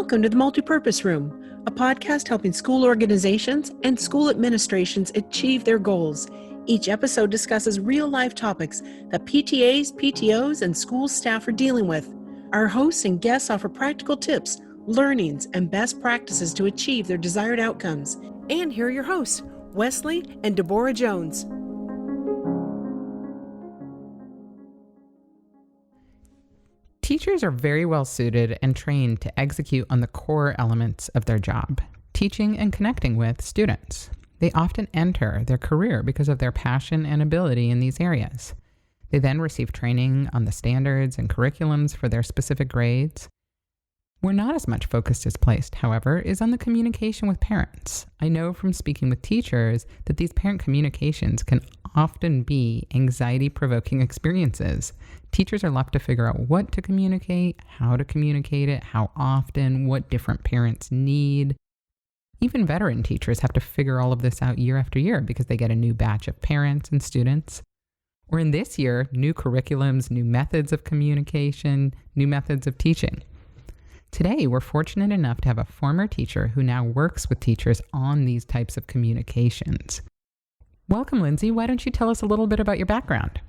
Welcome to the Multipurpose Room, a podcast helping school organizations and school administrations achieve their goals. Each episode discusses real-life topics that PTAs, PTOs, and school staff are dealing with. Our hosts and guests offer practical tips, learnings, and best practices to achieve their desired outcomes. And here are your hosts, Wesley and Deborah Jones. Teachers are very well suited and trained to execute on the core elements of their job, teaching and connecting with students. They often enter their career because of their passion and ability in these areas. They then receive training on the standards and curriculums for their specific grades. Where not as much focus is placed, however, is on the communication with parents. I know from speaking with teachers that these parent communications can often be anxiety-provoking experiences. Teachers are left to figure out what to communicate, how to communicate it, how often, what different parents need. Even veteran teachers have to figure all of this out year after year because they get a new batch of parents and students. Or in this year, new curriculums, new methods of communication, new methods of teaching. Today, we're fortunate enough to have a former teacher who now works with teachers on these types of communications. Welcome, Lindsay. Why don't you tell us a little bit about your background?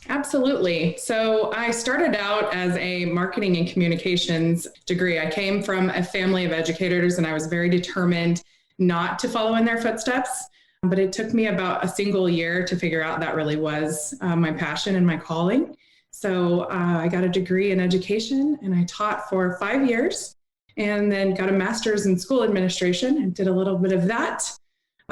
Absolutely. So I started out as a marketing and communications degree. I came from a family of educators and I was very determined not to follow in their footsteps. But it took me about a single year to figure out that really was my passion and my calling. So I got a degree in education and I taught for 5 years and then got a master's in school administration and did a little bit of that.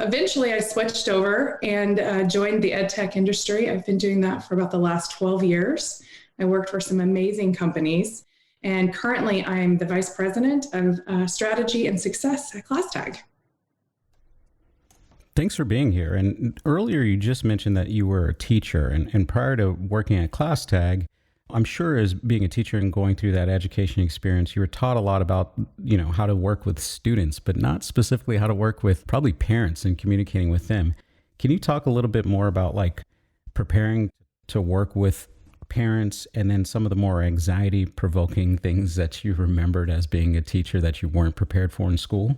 Eventually, I switched over and joined the ed tech industry. I've been doing that for about the last 12 years. I worked for some amazing companies. And currently, I'm the vice president of strategy and success at ClassTag. Thanks for being here. And earlier you just mentioned that you were a teacher and prior to working at ClassTag, I'm sure as being a teacher and going through that education experience, you were taught a lot about, how to work with students, but not specifically how to work with probably parents and communicating with them. Can you talk a little bit more about preparing to work with parents and then some of the more anxiety provoking things that you remembered as being a teacher that you weren't prepared for in school?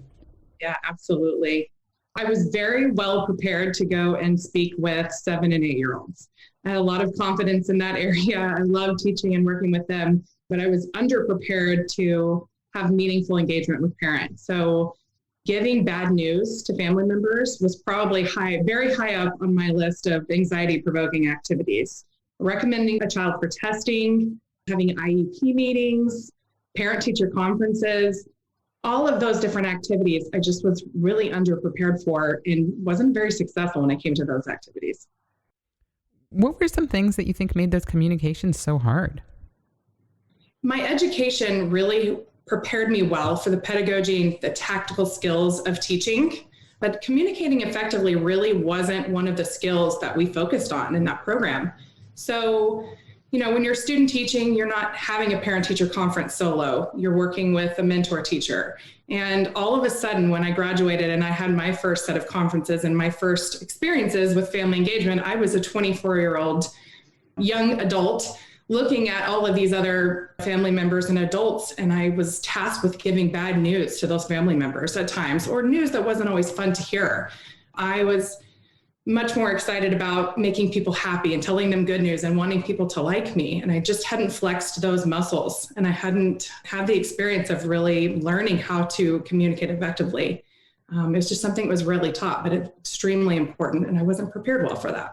Yeah, absolutely. I was very well prepared to go and speak with 7 and 8-year-olds. I had a lot of confidence in that area. I love teaching and working with them, but I was underprepared to have meaningful engagement with parents. So giving bad news to family members was probably very high up on my list of anxiety-provoking activities. Recommending a child for testing, having IEP meetings, parent-teacher conferences, all of those different activities, I just was really underprepared for and wasn't very successful when it came to those activities. What were some things that you think made those communications so hard? My education really prepared me well for the pedagogy and the tactical skills of teaching, but communicating effectively really wasn't one of the skills that we focused on in that program. So, when you're student teaching, you're not having a parent-teacher conference solo. You're working with a mentor teacher. And all of a sudden, when I graduated and I had my first set of conferences and my first experiences with family engagement, I was a 24-year-old young adult looking at all of these other family members and adults. And I was tasked with giving bad news to those family members at times, or news that wasn't always fun to hear. I was much more excited about making people happy and telling them good news and wanting people to like me. And I just hadn't flexed those muscles and I hadn't had the experience of really learning how to communicate effectively. It was just something that was really taught, but it's extremely important. And I wasn't prepared well for that.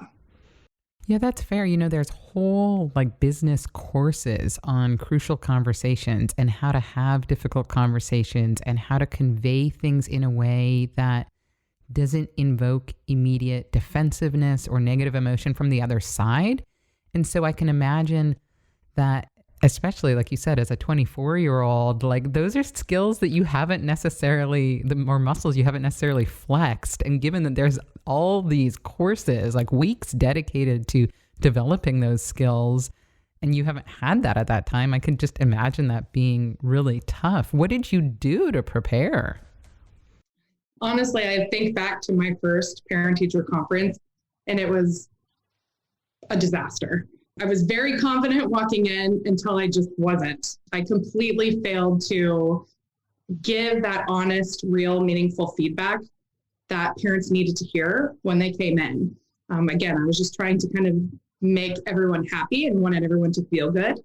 Yeah, that's fair. There's whole business courses on crucial conversations and how to have difficult conversations and how to convey things in a way that doesn't invoke immediate defensiveness or negative emotion from the other side. And so I can imagine that, especially like you said, as a 24-year-old, those are skills that you haven't necessarily, or muscles you haven't necessarily flexed. And given that there's all these courses, weeks dedicated to developing those skills, and you haven't had that at that time, I can just imagine that being really tough. What did you do to prepare? Honestly, I think back to my first parent-teacher conference, and it was a disaster. I was very confident walking in until I just wasn't. I completely failed to give that honest, real, meaningful feedback that parents needed to hear when they came in. Again, I was just trying to kind of make everyone happy and wanted everyone to feel good,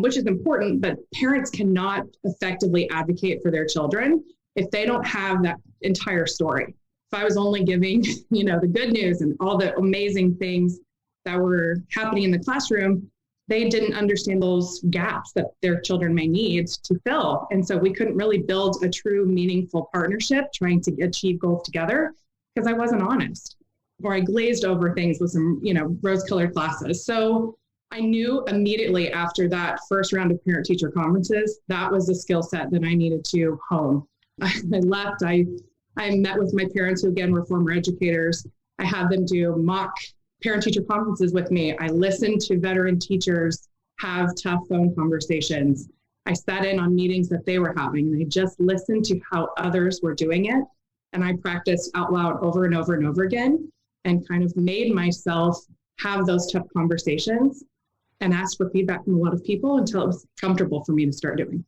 which is important, but parents cannot effectively advocate for their children if they don't have that entire story. If I was only giving, the good news and all the amazing things that were happening in the classroom, they didn't understand those gaps that their children may need to fill. And so we couldn't really build a true meaningful partnership trying to achieve goals together because I wasn't honest, or I glazed over things with some, rose-colored glasses. So I knew immediately after that first round of parent-teacher conferences, that was the skill set that I needed to hone. I left, I met with my parents who again were former educators. I had them do mock parent-teacher conferences with me. I listened to veteran teachers have tough phone conversations. I sat in on meetings that they were having, and I just listened to how others were doing it. And I practiced out loud over and over and over again and kind of made myself have those tough conversations and ask for feedback from a lot of people until it was comfortable for me to start doing.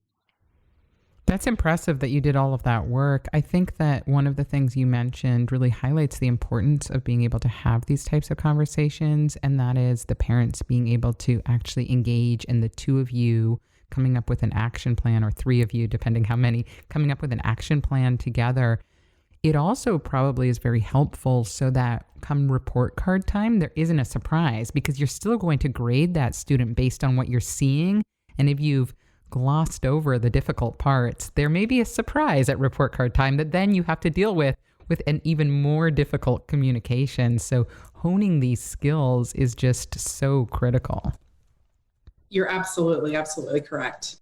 That's impressive that you did all of that work. I think that one of the things you mentioned really highlights the importance of being able to have these types of conversations, and that is the parents being able to actually engage, and the two of you coming up with an action plan, or three of you, depending how many, coming up with an action plan together. It also probably is very helpful so that come report card time, there isn't a surprise, because you're still going to grade that student based on what you're seeing. And if you've glossed over the difficult parts, there may be a surprise at report card time that then you have to deal with an even more difficult communication. So honing these skills is just so critical. You're absolutely correct.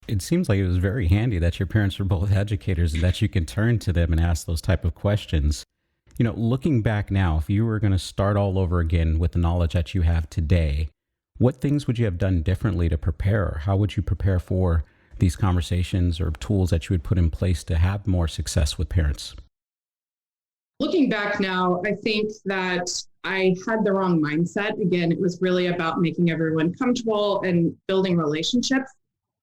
It seems like it was very handy that your parents were both educators and that you can turn to them and ask those type of questions. Looking back now, if you were going to start all over again with the knowledge that you have today, what things would you have done differently to prepare? How would you prepare for these conversations or tools that you would put in place to have more success with parents? Looking back now, I think that I had the wrong mindset. Again, it was really about making everyone comfortable and building relationships,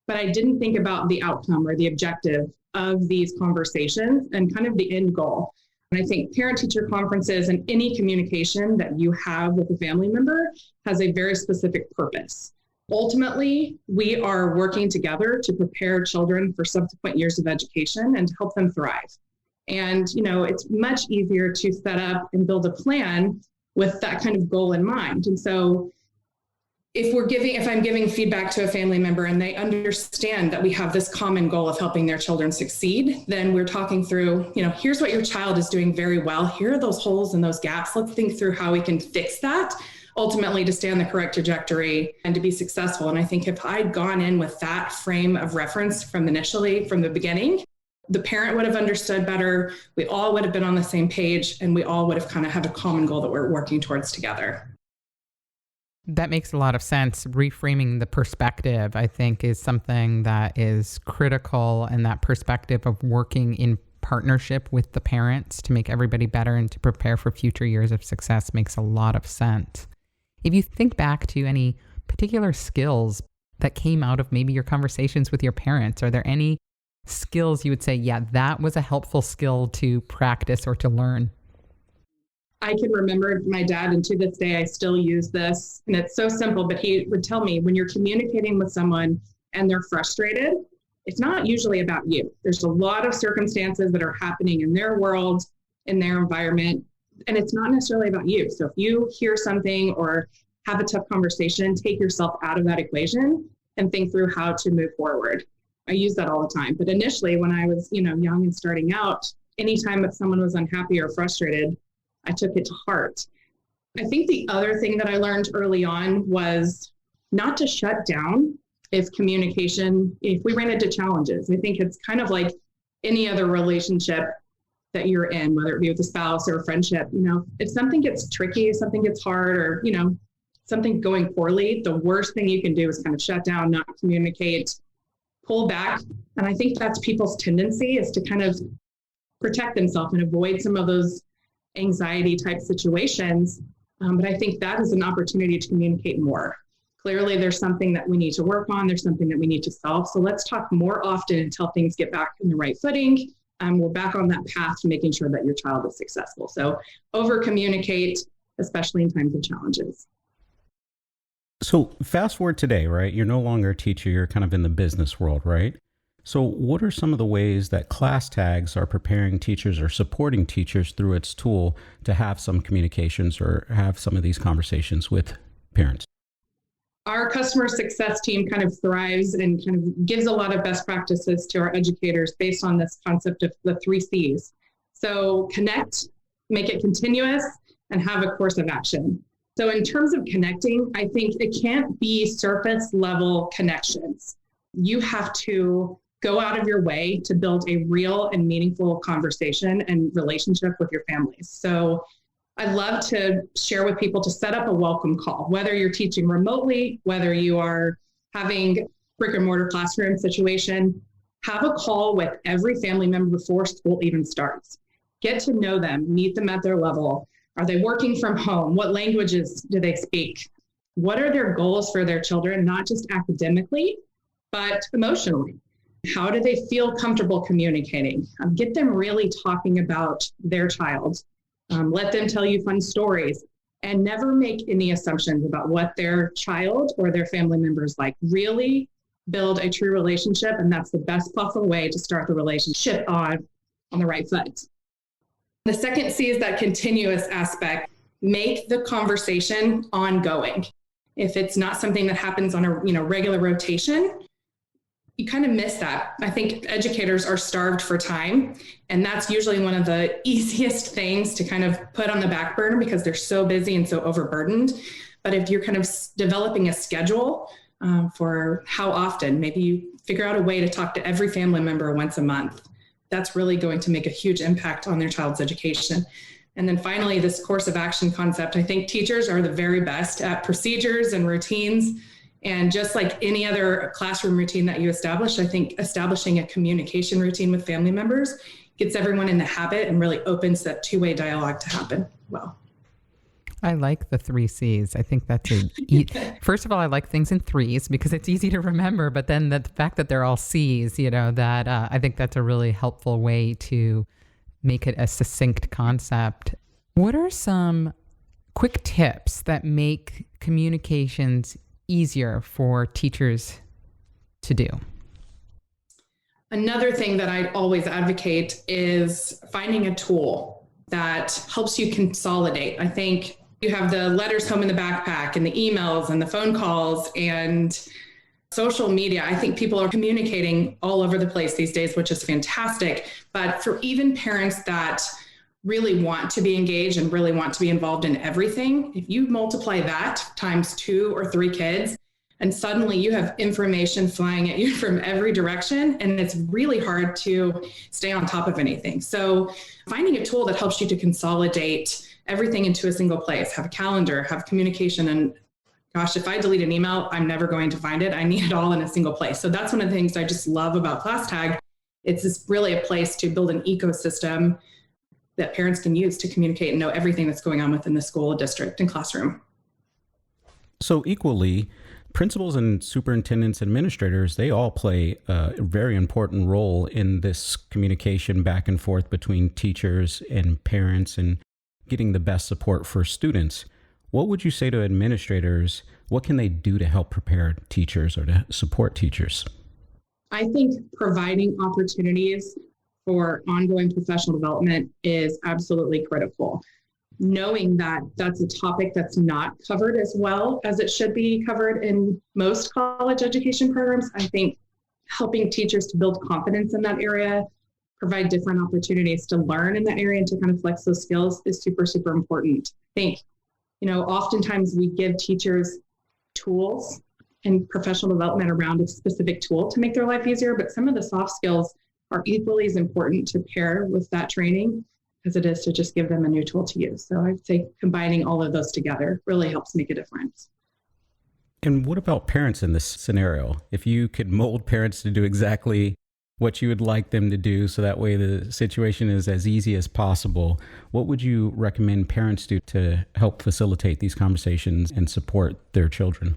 but I didn't think about the outcome or the objective of these conversations and kind of the end goal. And I think parent-teacher conferences and any communication that you have with a family member has a very specific purpose. Ultimately, we are working together to prepare children for subsequent years of education and to help them thrive. And, it's much easier to set up and build a plan with that kind of goal in mind. And so if I'm giving feedback to a family member and they understand that we have this common goal of helping their children succeed, then we're talking through, here's what your child is doing very well. Here are those holes and those gaps. Let's think through how we can fix that, ultimately to stay on the correct trajectory and to be successful. And I think if I'd gone in with that frame of reference from the beginning, the parent would have understood better. We all would have been on the same page, and we all would have kind of had a common goal that we're working towards together. That makes a lot of sense. Reframing the perspective, I think, is something that is critical, and that perspective of working in partnership with the parents to make everybody better and to prepare for future years of success makes a lot of sense. If you think back to any particular skills that came out of maybe your conversations with your parents, are there any skills you would say, yeah, that was a helpful skill to practice or to learn? I can remember my dad, and to this day, I still use this, and it's so simple, but he would tell me when you're communicating with someone and they're frustrated, it's not usually about you. There's a lot of circumstances that are happening in their world, in their environment, and it's not necessarily about you. So if you hear something or have a tough conversation, take yourself out of that equation and think through how to move forward. I use that all the time. But initially, when I was, young and starting out, anytime that someone was unhappy or frustrated, I took it to heart. I think the other thing that I learned early on was not to shut down if we ran into challenges. I think it's kind of like any other relationship that you're in, whether it be with a spouse or a friendship. If something gets tricky, something gets hard, or, something going poorly, the worst thing you can do is kind of shut down, not communicate, pull back. And I think that's people's tendency, is to kind of protect themselves and avoid some of those anxiety type situations. But I think that is an opportunity to communicate more Clearly, there's something that we need to work on. There's something that we need to solve. So let's talk more often until things get back in the right footing. We're back on that path to making sure that your child is successful. So over communicate, especially in times of challenges. So fast forward today, right? You're no longer a teacher. You're kind of in the business world, right? So what are some of the ways that class tags are preparing teachers or supporting teachers through its tool to have some communications or have some of these conversations with parents? Our customer success team kind of thrives and kind of gives a lot of best practices to our educators based on this concept of the 3 C's. So connect, make it continuous, and have a course of action. So in terms of connecting, I think it can't be surface level connections. You have to go out of your way to build a real and meaningful conversation and relationship with your families. So I love to share with people to set up a welcome call, whether you're teaching remotely, whether you are having brick and mortar classroom situation, have a call with every family member before school even starts. Get to know them, meet them at their level. Are they working from home? What languages do they speak? What are their goals for their children, not just academically, but emotionally? How do they feel comfortable communicating? Get them really talking about their child. Let them tell you fun stories, and never make any assumptions about what their child or their family members like. Really build a true relationship, and that's the best possible way to start the relationship on the right foot. The second C is that continuous aspect. Make the conversation ongoing. If it's not something that happens on a regular rotation, you kind of miss that. I think educators are starved for time, and that's usually one of the easiest things to kind of put on the back burner because they're so busy and so overburdened. But if you're kind of developing a schedule for how often, maybe you figure out a way to talk to every family member once a month. That's really going to make a huge impact on their child's education. And then finally, this course of action concept. I think teachers are the very best at procedures and routines. And just like any other classroom routine that you establish, I think establishing a communication routine with family members gets everyone in the habit and really opens that two-way dialogue to happen well. I like the 3 C's. I think that's first of all, I like things in threes because it's easy to remember, but then the fact that they're all C's, that I think that's a really helpful way to make it a succinct concept. What are some quick tips that make communications easier for teachers to do? Another thing that I always advocate is finding a tool that helps you consolidate. I think you have the letters home in the backpack and the emails and the phone calls and social media. I think people are communicating all over the place these days, which is fantastic. But for even parents that really want to be engaged and really want to be involved in everything, if you multiply that times 2 or 3 kids, and suddenly you have information flying at you from every direction, and it's really hard to stay on top of anything. So finding a tool that helps you to consolidate everything into a single place, have a calendar, have communication, and gosh, if I delete an email, I'm never going to find it. I need it all in a single place. So that's one of the things I just love about ClassTag. It's just really a place to build an ecosystem that parents can use to communicate and know everything that's going on within the school, district, and classroom. So equally, principals and superintendents, administrators, they all play a very important role in this communication back and forth between teachers and parents and getting the best support for students. What would you say to administrators? What can they do to help prepare teachers or to support teachers? I think providing opportunities for ongoing professional development is absolutely critical. Knowing that that's a topic that's not covered as well as it should be covered in most college education programs, I think helping teachers to build confidence in that area, provide different opportunities to learn in that area and to kind of flex those skills is super, super important. I think, oftentimes we give teachers tools and professional development around a specific tool to make their life easier, but some of the soft skills are equally as important to pair with that training as it is to just give them a new tool to use. So I'd say combining all of those together really helps make a difference. And what about parents in this scenario? If you could mold parents to do exactly what you would like them to do so that way the situation is as easy as possible, what would you recommend parents do to help facilitate these conversations and support their children?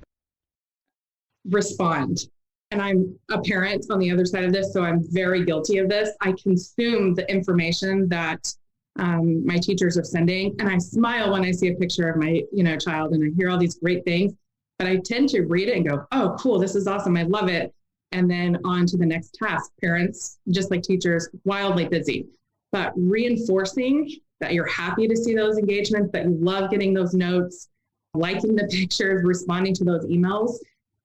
respond. And I'm a parent on the other side of this, so I'm very guilty of this. I consume the information that my teachers are sending, and I smile when I see a picture of my, child, and I hear all these great things. But I tend to read it and go, "Oh, cool! This is awesome! I love it." And then on to the next task. Parents, just like teachers, wildly busy, but reinforcing that you're happy to see those engagements, that you love getting those notes, liking the pictures, responding to those emails.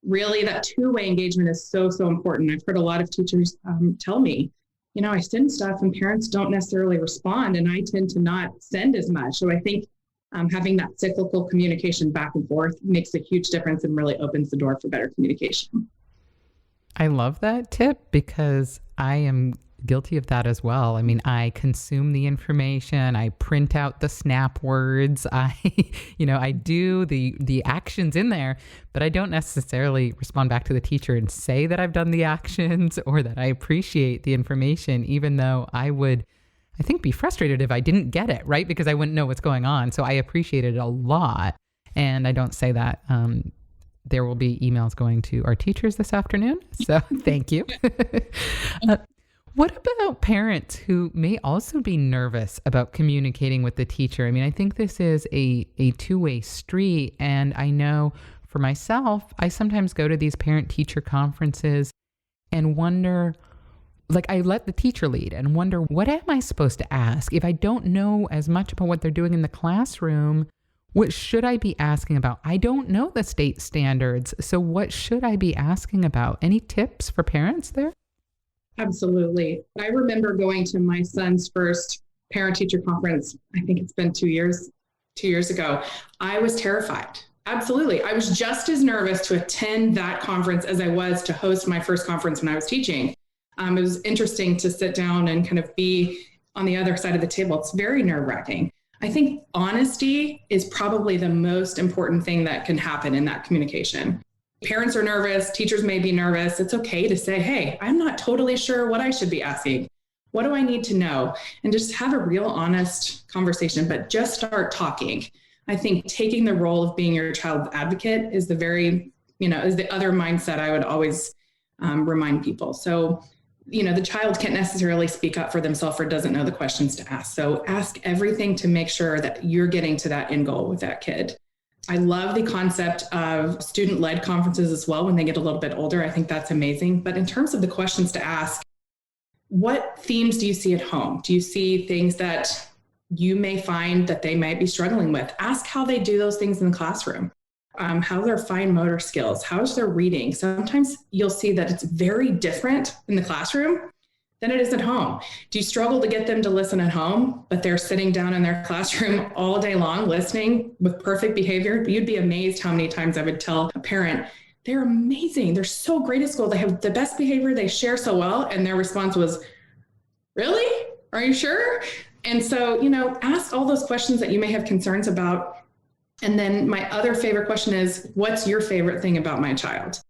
Really, that two-way engagement is so, so important. I've heard a lot of teachers tell me, I send stuff and parents don't necessarily respond, and I tend to not send as much. So I think having that cyclical communication back and forth makes a huge difference and really opens the door for better communication. I love that tip because I am guilty of that as well. I mean, I consume the information, I print out the snap words, I do the actions in there, but I don't necessarily respond back to the teacher and say that I've done the actions or that I appreciate the information, even though I would, I think, be frustrated if I didn't get it, right? Because I wouldn't know what's going on. So I appreciate it a lot. And I don't say that. There will be emails going to our teachers this afternoon. So thank you. What about parents who may also be nervous about communicating with the teacher? I mean, I think this is a two-way street. And I know for myself, I sometimes go to these parent-teacher conferences and wonder, I let the teacher lead and wonder, what am I supposed to ask? If I don't know as much about what they're doing in the classroom, what should I be asking about? I don't know the state standards. So what should I be asking about? Any tips for parents there? Absolutely. I remember going to my son's first parent-teacher conference. I think it's been 2 years ago. I was terrified. Absolutely. I was just as nervous to attend that conference as I was to host my first conference when I was teaching. It was interesting to sit down and kind of be on the other side of the table. It's very nerve-wracking. I think honesty is probably the most important thing that can happen in that communication. Parents are nervous, teachers may be nervous. It's okay to say, "Hey, I'm not totally sure what I should be asking. What do I need to know?" And just have a real honest conversation, but just start talking. I think taking the role of being your child's advocate is is the other mindset I would always remind people. So, the child can't necessarily speak up for themselves or doesn't know the questions to ask. So ask everything to make sure that you're getting to that end goal with that kid. I love the concept of student-led conferences as well when they get a little bit older. I think that's amazing. But in terms of the questions to ask, what themes do you see at home? Do you see things that you may find that they might be struggling with? Ask how they do those things in the classroom. How's their fine motor skills? How's their reading? Sometimes you'll see that it's very different in the classroom than it is at home. Do you struggle to get them to listen at home, but they're sitting down in their classroom all day long listening with perfect behavior? You'd be amazed how many times I would tell a parent, "They're amazing. They're so great at school. They have the best behavior. They share so well." And their response was, "Really? Are you sure?" And so, ask all those questions that you may have concerns about. And then my other favorite question is, what's your favorite thing about my child?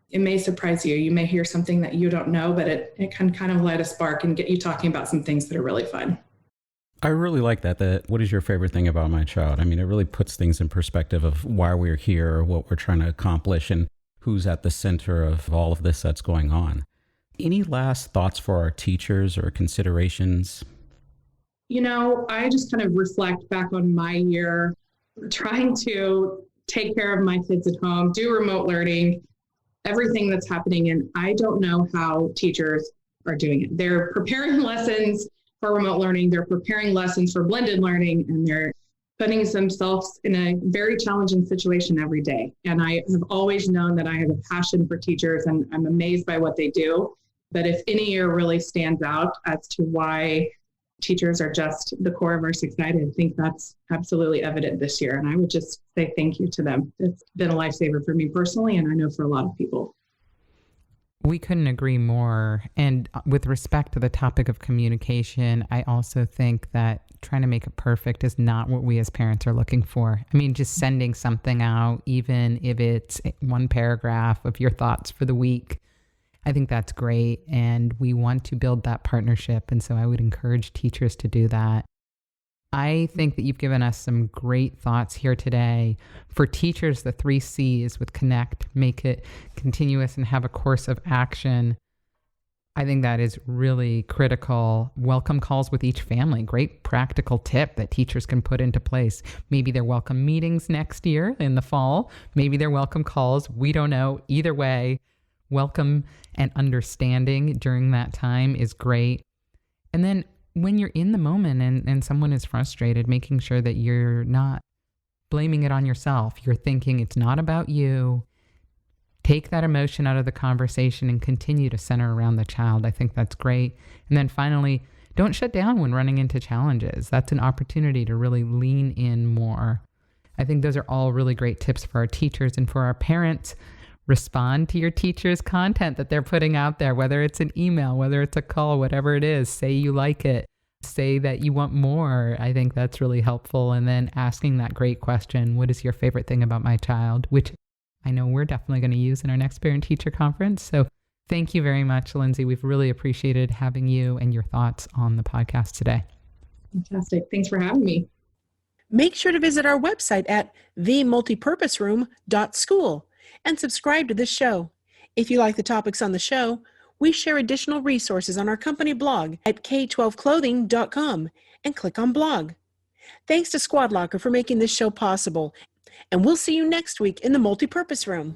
It may surprise you. You may hear something that you don't know, but it can kind of light a spark and get you talking about some things that are really fun. I really like that what is your favorite thing about my child? I mean, it really puts things in perspective of why we're here, what we're trying to accomplish, and who's at the center of all of this that's going on. Any last thoughts for our teachers or considerations? I just kind of reflect back on my year trying to take care of my kids at home, do remote learning, everything that's happening. And I don't know how teachers are doing it. They're preparing lessons for remote learning. They're preparing lessons for blended learning, and they're putting themselves in a very challenging situation every day. And I have always known that I have a passion for teachers, and I'm amazed by what they do. But if any year really stands out as to why teachers are just the core of our society, I think that's absolutely evident this year. And I would just say thank you to them. It's been a lifesaver for me personally, and I know for a lot of people. We couldn't agree more. And with respect to the topic of communication, I also think that trying to make it perfect is not what we as parents are looking for. I mean, just sending something out, even if it's one paragraph of your thoughts for the week, I think that's great. And we want to build that partnership. And so I would encourage teachers to do that. I think that you've given us some great thoughts here today. For teachers, the 3 C's with connect, make it continuous, and have a course of action. I think that is really critical. Welcome calls with each family. Great practical tip that teachers can put into place. Maybe their welcome meetings next year in the fall. Maybe their welcome calls. We don't know. Either way, welcome and understanding during that time is great. And then when you're in the moment and someone is frustrated, making sure that you're not blaming it on yourself. You're thinking it's not about you. Take that emotion out of the conversation and continue to center around the child. I think that's great. And then finally, don't shut down when running into challenges. That's an opportunity to really lean in more. I think those are all really great tips for our teachers and for our parents. Respond to your teacher's content that they're putting out there, whether it's an email, whether it's a call, whatever it is. Say you like it. Say that you want more. I think that's really helpful. And then asking that great question, what is your favorite thing about my child? Which I know we're definitely going to use in our next parent-teacher conference. So thank you very much, Lindsay. We've really appreciated having you and your thoughts on the podcast today. Fantastic. Thanks for having me. Make sure to visit our website at themultipurposeroom.school and subscribe to this show. If you like the topics on the show, we share additional resources on our company blog at k12clothing.com and click on blog. Thanks to Squad Locker for making this show possible, and we'll see you next week in the Multipurpose Room.